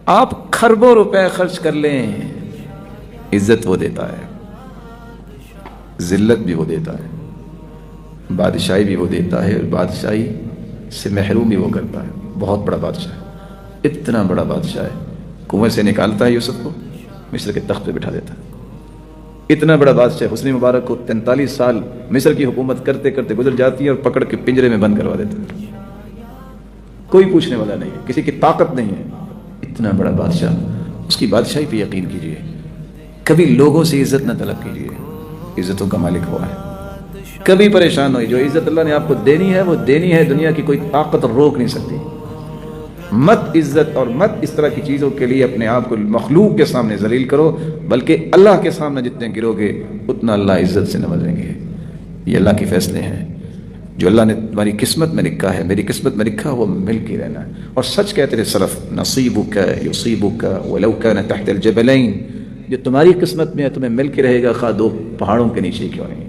آپ खरबों रुपए खर्च कर लें, इज्जत वो देता है, जिल्लत भी वो देता है, बादशाही भी वो देता है, और बादशाही से महरूम भी वो करता है। बहुत बड़ा बादशाह है, इतना बड़ा बादशाह है, कुएं से निकालता है यूसुफ को, मिस्र के तख्त पे बिठा देता है। इतना बड़ा बादशाह हुस्नी मुबारक को 43 साल मिस्र की हुकूमत करते करते गुजर जाती है और पकड़ के पिंजरे में बंद करवा देता है। कोई पूछने वाला नहीं है, किसी की ताकत नहीं है। इतना बड़ा बादशाह, उसकी बादशाही पे यकीन कीजिए। कभी लोगों से इज्जत न तलब कीजिए, इज्जतों का मालिक हुआ है। कभी परेशान होइए, जो इज्जत अल्लाह ने आपको देनी है वो देनी है, दुनिया की कोई ताकत रोक नहीं सकती। मत इज्जत और मत इस तरह की चीज़ों के लिए अपने आप को मखलूक के सामने जलील करो, बल्कि अल्लाह के सामने जितने गिरोगे उतना अल्लाह इज्जत से नवाजेंगे। ये अल्लाह के फैसले हैं जो अल्लाह ने तुम्हारी किस्मत में लिखा है। मेरी किस्मत में लिखा वो मिल के रहना है। और सच कहते थे सलफ, नसीबुका युसीबुका वलौ कान तहत अल जबलैन, जो तुम्हारी किस्मत में है तुम्हें मिल के रहेगा, खा दो पहाड़ों के नीचे क्यों नहीं।